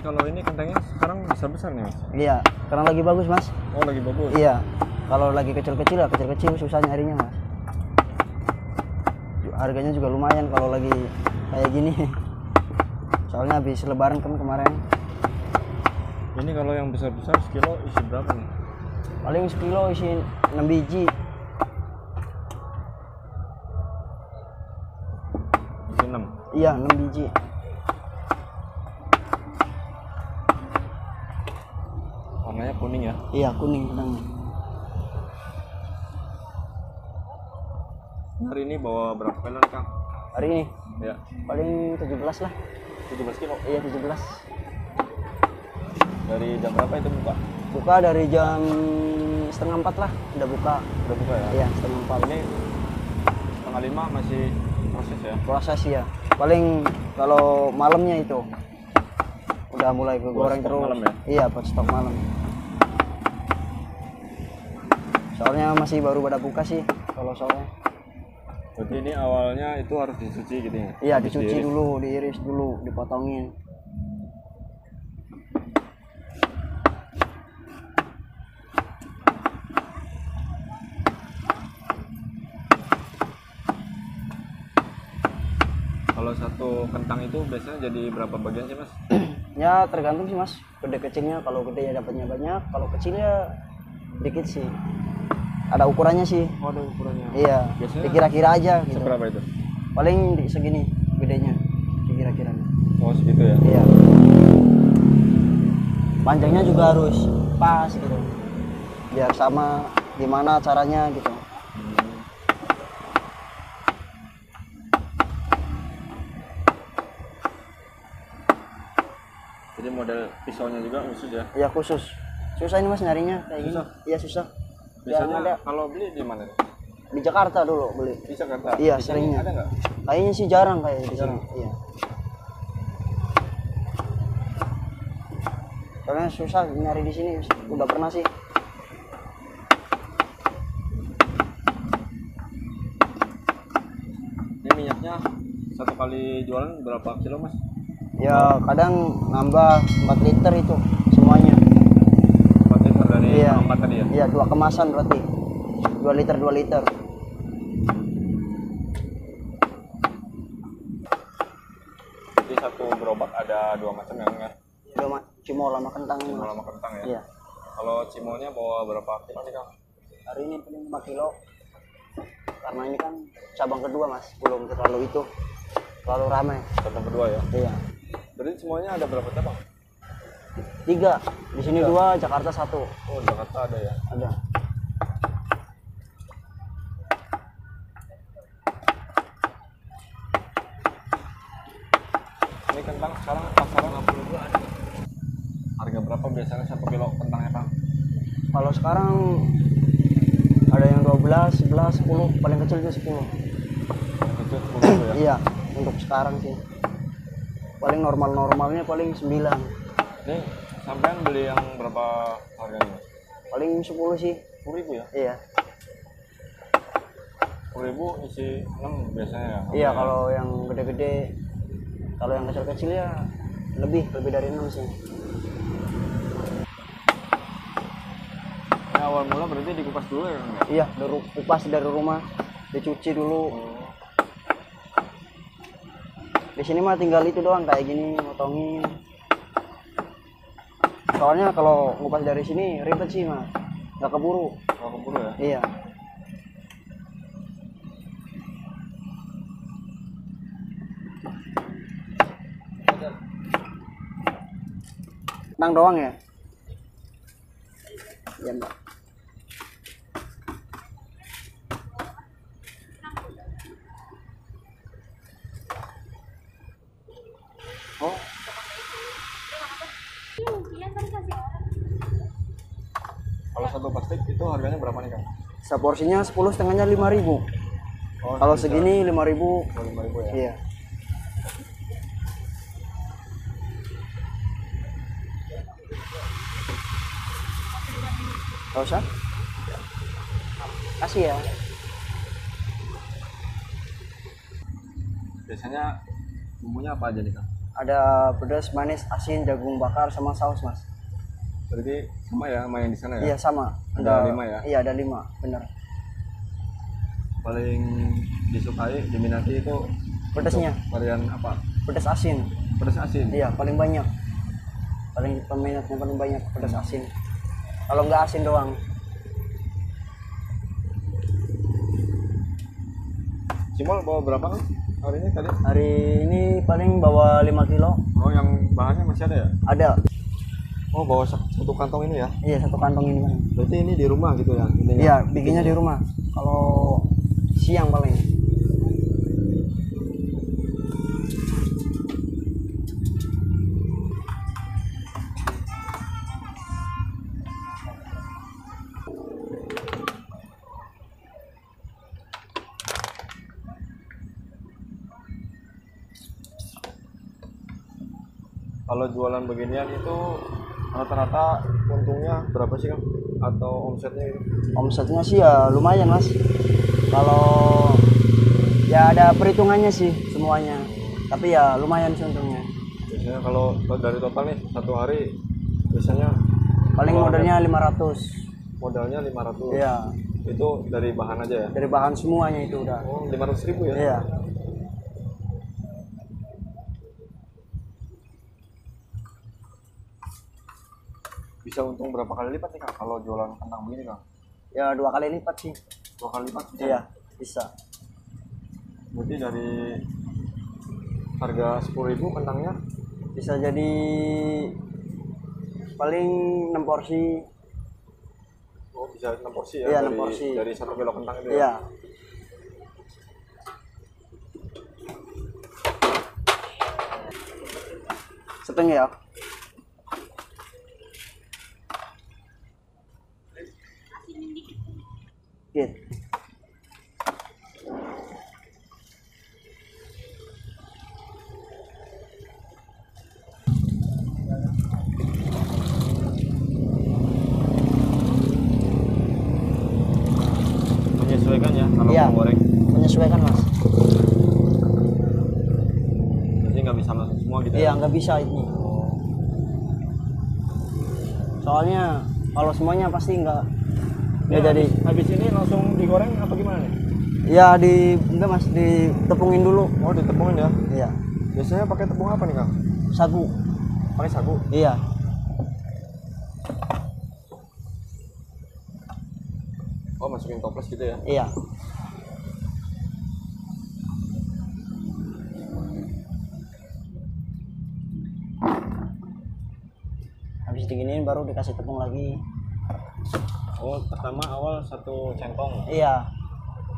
kalau ini kentangnya sekarang besar-besar nih mas? Iya, karena lagi bagus mas. Oh lagi bagus? Iya, kalau lagi kecil-kecil ya kecil-kecil susah nyarinya mas. Harganya juga lumayan kalau lagi kayak gini. Soalnya habis lebaran kan kemarin. Ini kalau yang besar-besar sekilo isi berapa nih? Paling sekilo isi 6 biji. Isi 6? Iya, 6 biji. Warnanya kuning ya? Iya, kuning kentangnya. Hari ini bawa berapa kilo nih Kang? Hari ini Ya, paling 17 lah. 17 kilo. Iya, 17. Dari jam berapa itu buka? Buka dari jam setengah 4 lah, udah buka. Udah buka ya? Iya, setengah 4. Ini setengah 5 masih proses ya? Proses ya. Paling kalau malamnya itu udah mulai goreng stok terus. malam ya? Iya, buat stok malam. Soalnya masih baru pada buka sih kalau sore. Berarti ini awalnya itu harus dicuci gitu ya? Iya, Habis dicuci diiris. dulu, diiris dulu, dipotongin. Kalau satu kentang itu biasanya jadi berapa bagian sih mas? Ya tergantung sih mas, gede kecilnya. Kalau gede ya dapatnya banyak, kalau kecilnya dikit sih. Ada ukurannya sih. Oh ada ukurannya? Iya, Biasanya dikira-kira aja gitu. seberapa itu? Paling segini gedenya, dikira-kira. Oh segitu ya? Iya. Panjangnya juga harus pas gitu. Biar sama gimana caranya gitu. Jadi model pisaunya juga khusus ya? Iya khusus. Susah ini mas nyarinya kayak Susah? gini. Iya susah. Biasanya Yang ada kalau beli di mana? di Jakarta dulu beli. Di Jakarta? Iya, Di sini seringnya. ada nggak? Kayaknya sih jarang kayak di sini. Jarang? Iya. Soalnya susah nyari di sini. Udah pernah sih. Ini minyaknya satu kali jualan berapa kilo mas? Ya kadang nambah 4 liter itu semuanya. 4 liter dari Iya. 4 tadi ya? Iya 2 kemasan berarti. 2 liter 2 liter. Jadi satu gerobak ada 2 macam ya? Udah cimol sama kentang. Cimol sama kentang ya? Iya. Kalau cimolnya bawa berapa kilo nih kang? Hari ini paling 5 kilo. Karena ini kan cabang kedua mas, belum terlalu itu terlalu ramai. Cabang kedua ya? Iya. Berarti semuanya ada berapa cabang? 3. Di sini 2, Jakarta 1. Oh Jakarta ada ya? Ada. Ini kentang sekarang pasaran 62 ada. Harga berapa biasanya 1 kilo kentangnya kang? Kalau sekarang ada yang 12, 11, 10, paling kecil itu 10. Yang kecil 10 ya? Iya, untuk sekarang sih. Paling normal-normalnya paling 9. Ini sampean beli yang berapa harganya? Paling 10 sih. 10.000 ya? Iya. 10.000 isi 6 biasanya ya? Iya, kalau yang gede-gede, kalau yang kecil-kecil ya lebih dari 6 sih. Ini awal mula berarti dikupas dulu ya? Kang? Iya, kupas dari rumah, dicuci dulu. Di sini mah tinggal itu doang kayak gini, motongin. Soalnya kalau ngupas dari sini ribet sih mas, nggak keburu. Kalau keburu ya? Iya. Nang doang ya? Iya mbak. Oh. Kalau satu plastik itu harganya berapa nih kang? Seporsinya 10 setengahnya 5.000. Oh, Kalau bisa. segini 5.000. Oh, 5.000 ya? Iya. Gak usah. Kasih ya. Biasanya bumbunya apa aja nih kang? Ada pedas, manis, asin, jagung bakar sama saus mas. Berarti sama ya sama yang di sana ya? Iya sama. Ada 5 ya? Iya ada 5, benar. Paling disukai, diminati itu Pedasnya. untuk varian apa? Pedas asin. Pedas asin. Iya paling banyak. Peminatnya paling banyak pedas asin. Kalau nggak asin doang. Cimol bawa berapa kan hari ini tadi? Hari ini paling bawa 5 kilo. Oh yang bahannya masih ada ya? Ada. Oh bawa satu kantong ini ya? Iya satu kantong ini kan. Berarti ini di rumah gitu ya? Ininya? Iya bikinnya di rumah. Kalau siang paling. Kalau jualan beginian itu rata-rata untungnya berapa sih Kang? Atau omsetnya itu? Omsetnya sih ya lumayan mas. Kalau ya ada perhitungannya sih semuanya. Tapi ya lumayan sih untungnya. Biasanya kalau dari total nih satu hari biasanya Paling modalnya 500. modalnya 500. Iya. Itu dari bahan aja ya? Dari bahan semuanya itu udah. Oh 500.000 ya? Iya. Bisa untung berapa kali lipat nih Kang kalau jualan kentang begini Kang? Ya 2 kali lipat sih. 2 kali lipat bisa? Iya bisa. Berarti dari harga 10.000 kentangnya Bisa jadi paling 6 porsi. oh bisa 6 porsi ya? Iya, dari, 6 porsi. dari 1 kilo kentang itu ya? Iya. Setengah ya. Gitu. Menyesuaikan ya kalau Iya. mau goreng? Menyesuaikan mas. Jadi nggak bisa langsung semua gitu Iya ya? nggak bisa ini. Soalnya kalau semuanya pasti nggak jadi. Habis ini langsung digoreng apa gimana nih? Ya enggak mas ditepungin dulu. Oh ditepungin ya? Iya. Biasanya pakai tepung apa nih Kang? Sagu. Pakai sagu? Iya. Oh masukin toples gitu ya? Iya. Habis diginiin baru dikasih tepung lagi. Oh pertama awal 1 centong. Iya.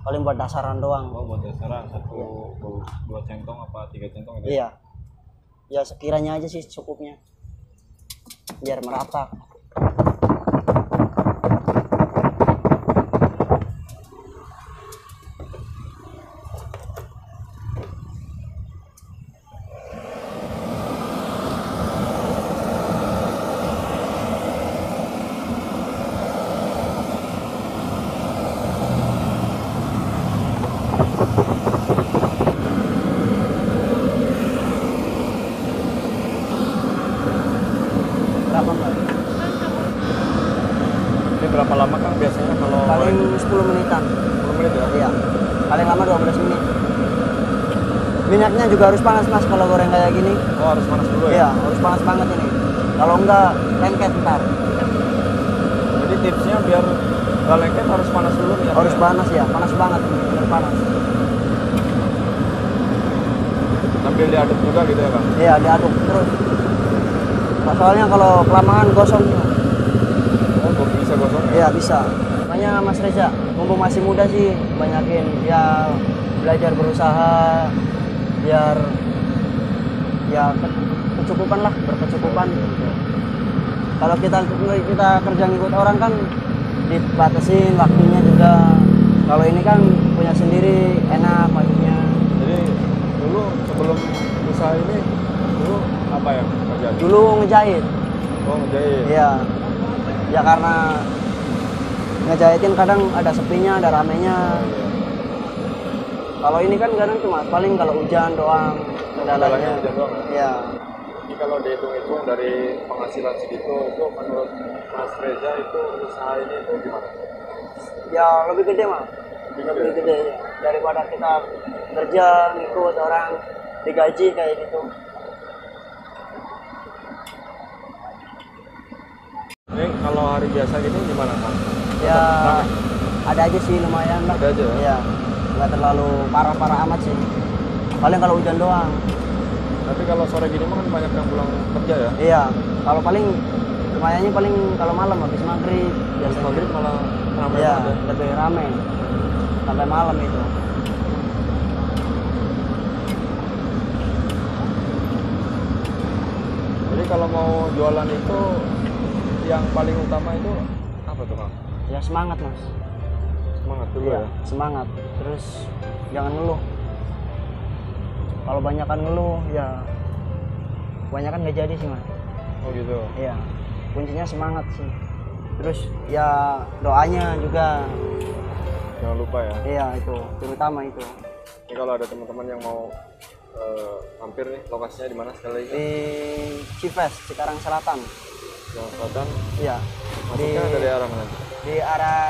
Paling buat dasaran doang. Oh buat dasaran 2 centong apa 3 centong gitu? Iya. Ya sekiranya aja sih cukupnya. Biar merata. Berapa mbak? Ini berapa lama Kang biasanya kalau Paling goreng? 10 menitan. 10 menit ya? Iya. Paling lama 12 menit. Minyaknya juga harus panas mas kalau goreng kayak gini. Oh harus panas dulu ya? Iya, harus panas banget ini. Kalau enggak lengket ntar. Jadi tipsnya biar nggak lengket harus panas dulu ya? Harus panas ya, panas banget ini, bener panas. Sambil diaduk juga gitu ya Kang? Iya, diaduk terus. Nah, soalnya kalau kelamaan gosong. Oh bisa gosong ya? Iya bisa. Makanya Mas Reza, mumpung masih muda sih, banyakin ya belajar berusaha biar ya kecukupan lah, berkecukupan. Kalau kita kerja ngikut orang kan dibatasin waktunya juga. Kalau ini kan punya sendiri, enak maksudnya. Jadi dulu sebelum usaha ini dulu apa ya kerjaan? Dulu ngejahit. Oh ngejahit. Iya. Ya karena ngejahitin kadang ada sepinya, ada ramenya. Oh, iya. Kalau ini kan kadang cuma paling kalau hujan doang. kendalanya. hujan doang ya? Iya. Jadi kalau dihitung-hitung dari penghasilan segitu, itu menurut Mas Reza itu usaha ini itu gimana? Ya lebih gede mah. Lebih gede ya. Daripada kita kerja ngikut orang digaji kayak gitu. Ini kalau hari biasa gini gimana Kang? Ya Ramai? ada aja sih lumayan lah. Ada aja ya? Iya. Nggak terlalu parah-parah amat sih. Paling kalau hujan doang. Tapi kalau sore gini mah kan banyak yang pulang kerja ya? Iya. Kalau paling lumayannya paling kalau malam habis maghrib Habis biasanya. maghrib malah ramai Iya, banget ya? lebih rame sampai malam itu. Jadi kalau mau jualan itu yang paling utama itu apa tuh Kang? Ya semangat mas. Semangat dulu Iya, ya? semangat. Terus jangan ngeluh. Kalau banyakan ngeluh ya kebanyakan nggak jadi sih mas. Oh gitu. Iya, kuncinya semangat sih. Terus ya doanya juga. Jangan lupa ya. Iya itu terutama itu. Ini kalau ada teman-teman yang mau mampir nih, lokasinya di mana sekali lagi? Di Cives, Cikarang Selatan. Jalan Selatan. Iya. Masuknya dari arah mana? Di arah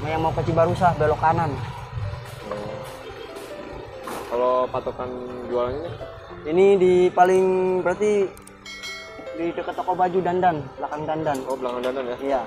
yang mau ke Cibarusah belok kanan. Oh. Kalau patokan jualannya nih? Ini di paling berarti di dekat toko baju Dandan, belakang Dandan. Oh belakang dandan ya? Iya.